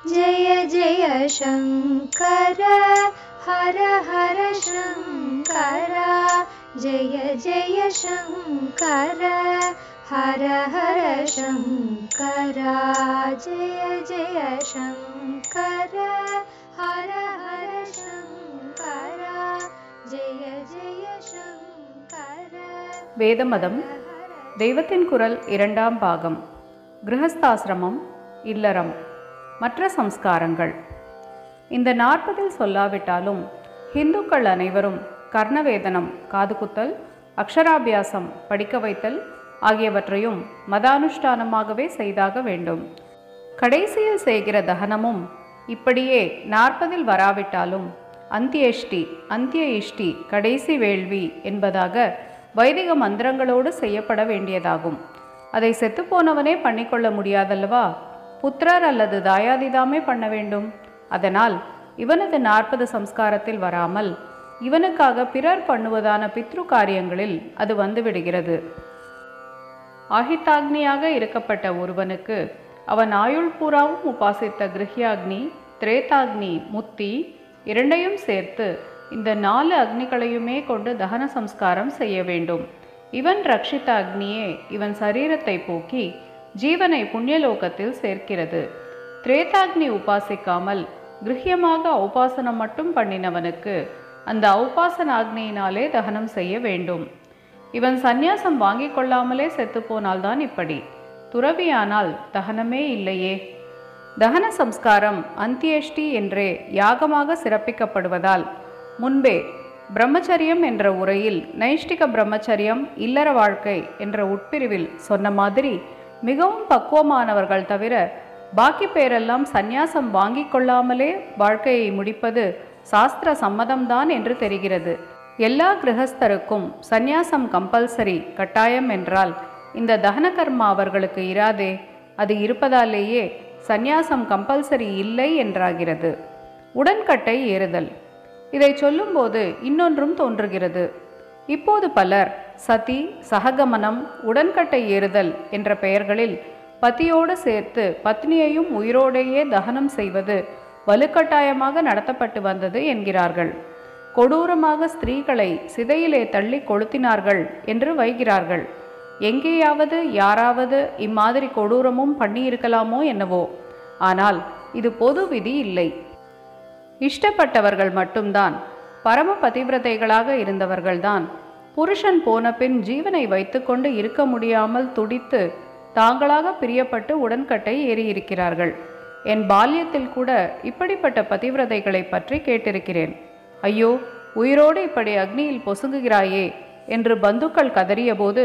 जय जय शङ्कर हर हर शङ्कर जय जय शङ्कर हर हर शङ्कर जय जय शङ्कर हर हर शङ्कर जय जय शङ्कर. வேதமதம் தெய்வத்தின் குரல் இரண்டாம் பாகம். கிரகஸ்தாசிரமம், இல்லறம், மற்ற சம்ஸ்காரங்கள். இந்த 40 சொல்லாவிட்டாலும் ஹிந்துக்கள் அனைவரும் கர்ணவேதனம் காதுகுத்தல், அக்ஷராபியாசம் படிக்க வைத்தல் ஆகியவற்றையும் மதானுஷ்டானமாகவே செய்தாக வேண்டும். கடைசியில் செய்கிற தகனமும் இப்படியே 40 வராவிட்டாலும் அந்தியஷ்டி அந்திய இஷ்டி கடைசி வேள்வி என்பதாக வைதிக மந்திரங்களோடு செய்யப்பட வேண்டியதாகும். அதை செத்துப்போனவனே பண்ணிக்கொள்ள முடியாதல்லவா? புத்திரர் அல்லது தாயாதிதாமே பண்ண வேண்டும். அதனால் இவனது 40 சம்ஸ்காரத்தில் வராமல் இவனுக்காக பிறர் பண்ணுவதான பித்ரு காரியங்களில் அது வந்துவிடுகிறது. ஆஹிதாக்னியாக இருக்கப்பட்ட ஒருவனுக்கு அவன் ஆயுள் பூராவும் உபாசித்த கிருஹ்யாக்னி, திரேதாக்னி, முத்தி இரண்டையும் சேர்த்து இந்த 4 அக்னிகளையுமே கொண்டு தகன சம்ஸ்காரம் செய்ய வேண்டும். இவன் ரக்ஷித அக்னியே இவன் சரீரத்தை போக்கி ஜீவனை புண்ணியலோகத்தில் சேர்க்கிறது. திரேதாக்னி உபாசிக்காமல் கிருஹ்யமாக உபாசனம் மட்டும் பண்ணினவனுக்கு அந்த உபாசனாக்னியினாலே தகனம் செய்ய வேண்டும். இவன் சந்நியாசம் வாங்கி கொள்ளாமலே செத்து போனால்தான் இப்படி. துறவியானால் தகனமே இல்லையே. தகன சம்ஸ்காரம் அந்தியஷ்டி என்றே யாகமாக சிறப்பிக்கப்படுவதால் முன்பே பிரம்மச்சரியம் என்ற உரையில் நைஷ்டிக பிரம்மச்சரியம், இல்லற வாழ்க்கை என்ற உட்பிரிவில் சொன்ன மாதிரி மிகவும் பக்குவமானவர்கள் தவிர பாக்கி பேரெல்லாம் சந்நியாசம் வாங்கி கொள்ளாமலே வாழ்க்கையை முடிப்பது சாஸ்திர சம்மதம்தான் என்று தெரிகிறது. எல்லா கிரகஸ்தருக்கும் சந்நியாசம் கம்பல்சரி கட்டாயம் என்றால் இந்த தகன கர்மா அவர்களுக்கு இராதே. அது இருப்பதாலேயே சந்நியாசம் கம்பல்சரி இல்லை என்றாகிறது. உடன்கட்டை ஏறுதல். இதை சொல்லும்போது இன்னொன்றும் தோன்றுகிறது. இப்போது பலர் சதி, சககமனம், உடன்கட்டை ஏறுதல் என்ற பெயர்களில் பத்தியோடு சேர்த்து பத்னியையும் உயிரோடையே தகனம் செய்வது வலுக்கட்டாயமாக நடத்தப்பட்டு வந்தது என்கிறார்கள். கொடூரமாக ஸ்திரீகளை சிதையிலே தள்ளி கொளுத்தினார்கள் என்று வைகிறார்கள். எங்கேயாவது யாராவது இம்மாதிரி கொடூரமும் பண்ணியிருக்கலாமோ என்னவோ. ஆனால் இது பொது விதி இல்லை. இஷ்டப்பட்டவர்கள் மட்டும்தான், பரம பதிவிரதைகளாக இருந்தவர்கள்தான் புருஷன் போன பின் ஜீவனை வைத்துக்கொண்டு இருக்க முடியாமல் துடித்து தாங்களாக பிரியப்பட்டு உடன்கட்டை ஏறியிருக்கிறார்கள். என் பால்யத்தில் கூட இப்படிப்பட்ட பதிவிரதைகளை பற்றி கேட்டிருக்கிறேன். ஐயோ, உயிரோடு இப்படி அக்னியில் பொசுங்குகிறாயே என்று பந்துக்கள் கதறிய போது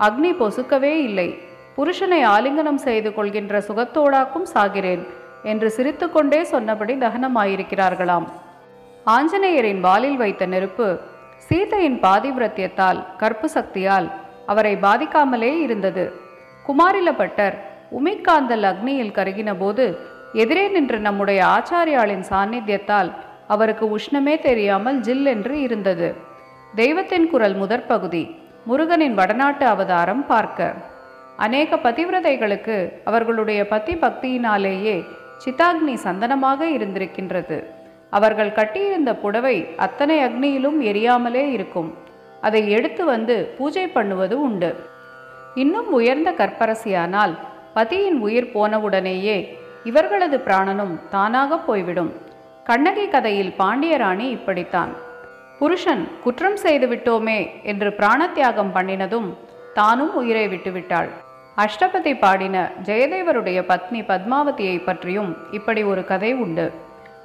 அக்னி பொசுக்கவே இல்லை, புருஷனை ஆலிங்கனம் செய்து கொள்கின்ற சுகத்தோடாக்கும் சாகிறேன் என்று சிரித்து கொண்டே சொன்னபடி தகனமாயிருக்கிறார்களாம். ஆஞ்சநேயரின் வாலில் வைத்த நெருப்பு சீதையின் பாதிவிரத்தியத்தால், கற்பு சக்தியால் அவரை பாதிக்காமலே இருந்தது. குமாரிலபட்டர் உமிக்காந்தல் அக்னியில் கருகின போது எதிரே நின்ற நம்முடைய ஆச்சாரியாளின் சாநித்தியத்தால் அவருக்கு உஷ்ணமே தெரியாமல் ஜில் என்று இருந்தது. தெய்வத்தின் குரல் முதற்பகுதி, முருகனின் வடநாட்டு அவதாரம் பார்க்க. அநேக பதிவிரதைகளுக்கு அவர்களுடைய பத்தி பக்தியினாலேயே சிதாக்னி சந்தனமாக இருந்திருக்கின்றது. அவர்கள் கட்டியிருந்த புடவை அத்தனை அக்னியிலும் எரியாமலே இருக்கும். அதை எடுத்து வந்து பூஜை பண்ணுவது உண்டு. இன்னும் உயர்ந்த கற்பரசியானால் பதியின் உயிர் போனவுடனேயே இவர்களது பிராணனும் தானாக போய்விடும். கண்ணகி கதையில் பாண்டியராணி இப்படித்தான். புருஷன் குற்றம் செய்து விட்டோமே என்று பிராணத்தியாகம் பண்ணினதும் தானும் உயிரை விட்டுவிட்டாள். அஷ்டபதி பாடின ஜெயதேவருடைய பத்னி பத்மாவதியை பற்றியும் இப்படி ஒரு கதை உண்டு.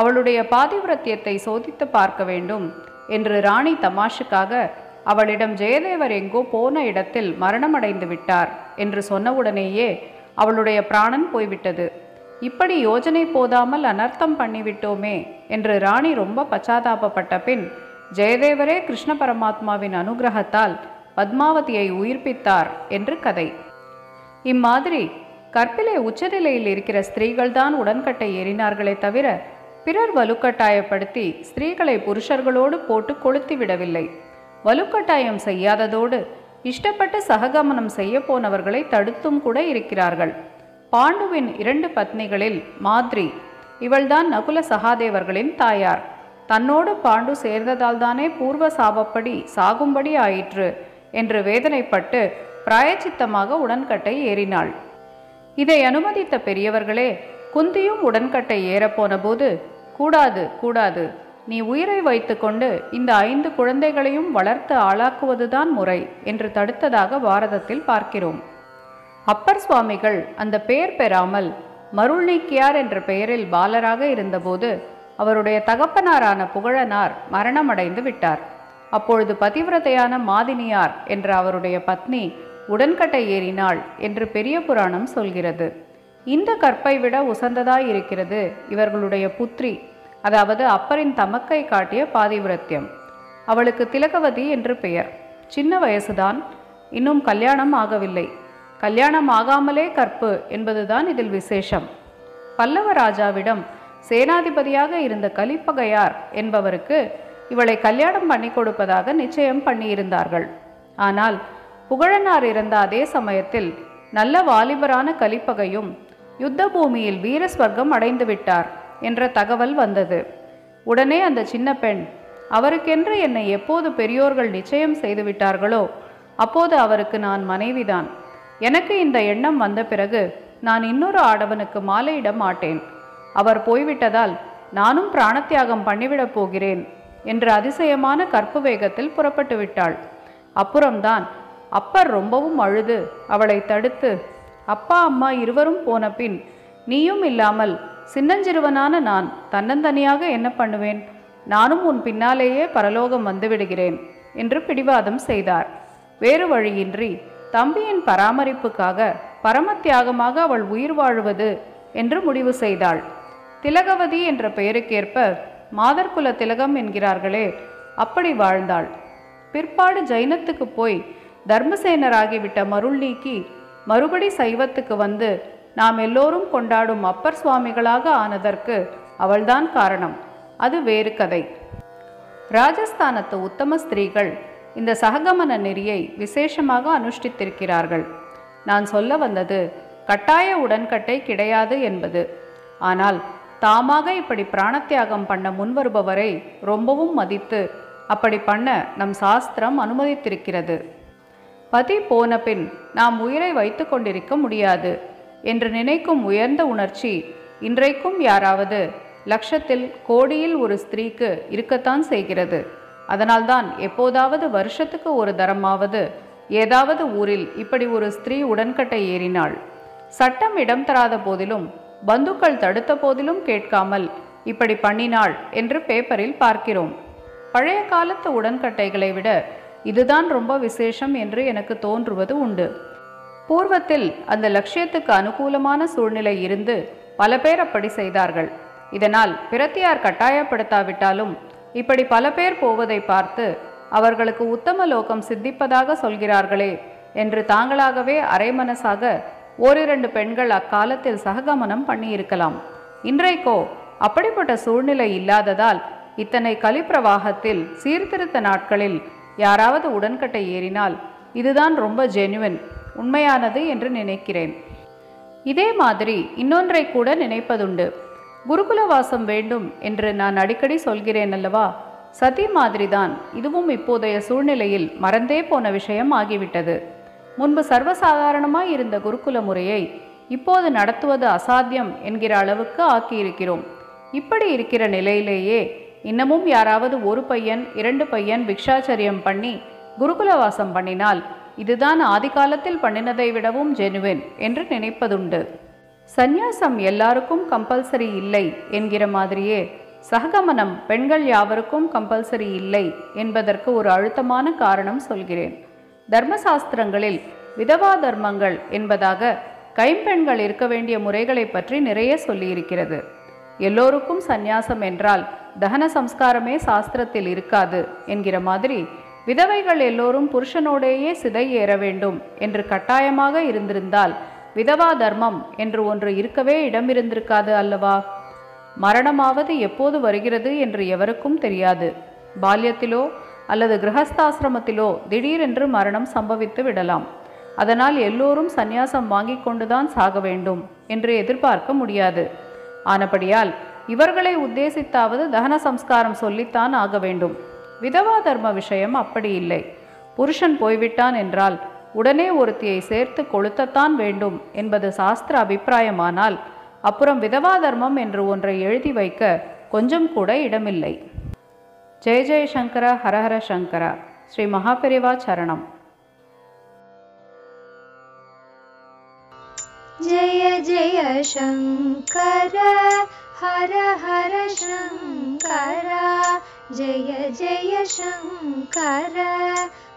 அவளுடைய பாதிவிரத்தியத்தை சோதித்து பார்க்க வேண்டும் என்று ராணி தமாஷுக்காக அவளிடம் ஜெயதேவர் எங்கோ போன இடத்தில் மரணமடைந்து விட்டார் என்று சொன்னவுடனேயே அவளுடைய பிராணன் போய்விட்டது. இப்படி யோஜனை போதாமல் அனர்த்தம் பண்ணிவிட்டோமே என்று ராணி ரொம்ப பச்சாதாபப்பட்ட பின் ஜெயதேவரே கிருஷ்ண பரமாத்மாவின் அனுகிரகத்தால் பத்மாவதியை உயிர்ப்பித்தார் என்று கதை. இம்மாதிரி கற்பிலே உச்சநிலையில் இருக்கிற ஸ்திரீகள்தான் உடன்கட்டை ஏறினார்களே தவிர பிறர் வலுக்கட்டாயப்படுத்தி ஸ்திரீகளை புருஷர்களோடு போட்டு கொளுத்தி விடவில்லை. வலுக்கட்டாயம் செய்யாததோடு இஷ்டப்பட்டு சககமனம் செய்ய போனவர்களை தடுத்தும் கூட இருக்கிறார்கள். பாண்டுவின் 2 பத்னிகளில் மாத்ரி இவள்தான் நகுல சகாதேவர்களின் தாயார். தன்னோடு பாண்டு சேர்ந்ததால் தானே பூர்வ சாபப்படி சாகும்படி ஆயிற்று என்று வேதனைப்பட்டு பிராயச்சித்தமாக உடன்கட்டை ஏறினாள். இதை அனுமதித்த பெரியவர்களே குந்தியும் உடன்கட்டை ஏறப்போன போது, கூடாது கூடாது, நீ உயிரை வைத்து கொண்டு இந்த 5 குழந்தைகளையும் வளர்த்து ஆளாக்குவதுதான் முறை என்று தடுத்ததாக பாரதத்தில் பார்க்கிறோம். அப்பர் சுவாமிகள் அந்த பெயர் பெறாமல் மருள் நீக்கியார் என்ற பெயரில் பாலராக இருந்தபோது அவருடைய தகப்பனாரான புகழனார் மரணமடைந்து விட்டார். அப்பொழுது பதிவிரதையான மாதினியார் என்ற அவருடைய பத்னி உடன்கட்டை ஏறினாள் என்று பெரிய புராணம் சொல்கிறது. இந்த கற்பை விட உசந்ததாயிருக்கிறது இவர்களுடைய புத்ரி, அதாவது அப்பரின் தமக்கை காட்டிய பாதிவிரத்தியம். அவளுக்கு திலகவதி என்று பெயர். சின்ன வயசுதான், இன்னும் கல்யாணம் ஆகவில்லை. கல்யாணம் ஆகாமலே கற்பு என்பதுதான் இதில் விசேஷம். பல்லவ ராஜாவிடம் சேனாதிபதியாக இருந்த கலிப்பகையார் என்பவருக்கு இவளை கல்யாணம் பண்ணி கொடுப்பதாக நிச்சயம் பண்ணியிருந்தார்கள். ஆனால் புகழனார் இருந்த அதே சமயத்தில் நல்ல வாலிபரான கலிப்பகையும் யுத்த பூமியில் வீரஸ்வர்க்கம் அடைந்து விட்டார் என்ற தகவல் வந்தது. உடனே அந்த சின்ன பெண், அவருக்கென்று என்னை எப்போது பெரியோர்கள் நிச்சயம் செய்துவிட்டார்களோ அப்போது அவருக்கு நான் மனைவிதான். எனக்கு இந்த எண்ணம் வந்த பிறகு நான் இன்னொரு ஆடவனுக்கு மாலையிட மாட்டேன். அவர் போய்விட்டதால் நானும் பிராணத்தியாகம் பண்ணிவிடப் போகிறேன் என்று அதிசயமான கற்பு வேகத்தில் புறப்பட்டு விட்டாள். அப்புறம்தான் அப்பர் ரொம்பவும் அழுது அவளை தடுத்து, அப்பா அம்மா இருவரும் போன பின் நீயும் இல்லாமல் சின்னஞ்சிறுவனான நான் தன்னந்தனியாக என்ன பண்ணுவேன்? நானும் உன் பின்னாலேயே பரலோகம் வந்துவிடுகிறேன் என்று பிடிவாதம் செய்தார். வேறு வழியின்றி தம்பியின் பராமரிப்புக்காக பரமத்தியாகமாக அவள் உயிர் வாழுவது என்று முடிவு செய்தாள். திலகவதி என்ற பெயருக்கேற்ப மாதர்குல திலகம் என்கிறார்களே, அப்படி வாழ்ந்தாள். பிற்பாடு ஜைனத்துக்கு போய் தர்மசேனராகிவிட்ட மருள் நீக்கி மறுபடி சைவத்துக்கு வந்து நாம் எல்லோரும் கொண்டாடும் அப்பர் சுவாமிகளாக ஆனதற்கு அவள்தான் காரணம். அது வேறு கதை. ராஜஸ்தானத்து உத்தம ஸ்திரீகள் இந்த சககமன நெறியை விசேஷமாக அனுஷ்டித்திருக்கிறார்கள். நான் சொல்ல வந்தது கட்டாய உடன்கட்டை கிடையாது என்பது. ஆனால் தாமாக இப்படி பிராணத்தியாகம் பண்ண முன்வருபவரை ரொம்பவும் மதித்து அப்படி பண்ண நம் சாஸ்திரம் அனுமதித்திருக்கிறது. பதி போன பின் நாம் உயிரை வைத்து கொண்டிருக்க முடியாது என்று நினைக்கும் உயர்ந்த உணர்ச்சி இன்றைக்கும் யாராவது லட்சத்தில் கோடியில் ஒரு ஸ்திரீக்கு இருக்கத்தான் செய்கிறது. அதனால்தான் எப்போதாவது வருஷத்துக்கு ஒரு தரமாவது ஏதாவது ஊரில் இப்படி ஒரு ஸ்திரீ உடன்கட்டை ஏறினாள். சட்டம் இடம் தராத போதிலும் பந்துக்கள் தடுத்த போதிலும் கேட்காமல் இப்படி பண்ணினாள் என்று பேப்பரில் பார்க்கிறோம். பழைய காலத்து உடன்கட்டைகளை விட இதுதான் ரொம்ப விசேஷம் என்று எனக்கு தோன்றுவது உண்டு. பூர்வத்தில் அந்த லட்சியத்துக்கு அனுகூலமான சூழ்நிலை இருந்து பல பேர் அப்படி செய்தார்கள். இதனால் பிரத்தியார் கட்டாயப்படுத்தாவிட்டாலும் இப்படி பல பேர் போவதை பார்த்து அவர்களுக்கு உத்தம லோகம் சித்திப்பதாக சொல்கிறார்களே என்று தாங்களாகவே அரைமனசாக ஓரிரண்டு பெண்கள் அக்காலத்தில் சககமனம் பண்ணியிருக்கலாம். இன்றைக்கோ அப்படிப்பட்ட சூழ்நிலை இல்லாததால் இத்தனை கலிப்பிரவாகத்தில் சீர்திருத்த நாட்களில் யாராவது உடன்கட்டை ஏறினால் இதுதான் ரொம்ப ஜெனுவன், உண்மையானது என்று நினைக்கிறேன். இதே மாதிரி இன்னொன்றை கூட நினைப்பதுண்டு. குருகுலவாசம் வேண்டும் என்று நான் அடிக்கடி சொல்கிறேன் அல்லவா? சதி மாதிரிதான் இதுவும் இப்போதைய சூழ்நிலையில் மறந்தே போன விஷயம் ஆகிவிட்டது. முன்பு சர்வசாதாரணமாய் இருந்த குருகுல முறையை இப்போது நடத்துவது அசாத்தியம் என்கிற அளவுக்கு ஆக்கியிருக்கிறோம். இப்படி இருக்கிற நிலையிலேயே இன்னமும் யாராவது ஒரு பையன் 2 பையன் பிக்ஷாச்சரியம் பண்ணி குருகுலவாசம் பண்ணினால் இதுதான் ஆதி காலத்தில் பண்ணினதை விடவும் ஜெனுவன் என்று நினைப்பதுண்டு. சந்நியாசம் எல்லாருக்கும் கம்பல்சரி இல்லை என்கிற மாதிரியே சககமனம் பெண்கள் யாவருக்கும் கம்பல்சரி இல்லை என்பதற்கு ஒரு அழுத்தமான காரணம் சொல்கிறேன். தர்மசாஸ்திரங்களில் விதவா தர்மங்கள் என்பதாக கைம்பெண்கள் இருக்க வேண்டிய முறைகளை பற்றி நிறைய சொல்லியிருக்கிறது. எல்லோருக்கும் சந்நியாசம் என்றால் தகன சம்ஸ்காரமே சாஸ்திரத்தில் இருக்காது என்கிற மாதிரி விதவைகள் எல்லோரும் புருஷனோடேயே சிதை ஏற வேண்டும் என்று கட்டாயமாக இருந்திருந்தால் விதவா தர்மம் என்று ஒன்று இருக்கவே இடமிருந்திருக்காது அல்லவா? மரணமாவது எப்போது வருகிறது என்று எவருக்கும் தெரியாது. பால்யத்திலோ அல்லது கிரகஸ்தாசிரமத்திலோ திடீரென்று மரணம் சம்பவித்து விடலாம். அதனால் எல்லோரும் சந்நியாசம் வாங்கி கொண்டுதான் சாக வேண்டும் என்று எதிர்பார்க்க முடியாது. ஆனபடியால் இவர்களை உத்தேசித்தாவது தகன சம்ஸ்காரம் சொல்லித்தான் ஆக வேண்டும். விதவா தர்ம விஷயம் அப்படி இல்லை. புருஷன் போய்விட்டான் என்றால் உடனே ஒருத்தியை சேர்த்து கொளுத்தத்தான் வேண்டும் என்பது சாஸ்திர அபிப்பிராயமானால் அப்புறம் விதவா தர்மம் என்று ஒன்றை எழுதி வைக்க கொஞ்சம் கூட இடமில்லை. ஜெய ஜெய சங்கர ஹரஹர சங்கர. ஸ்ரீ மகாபெரிவா சரணம். जय जय शंकर हर हर शंकर जय जय शंकर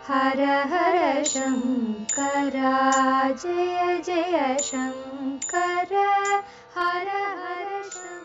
हर हर शंकर जय जय शंकर हर हर शंकर.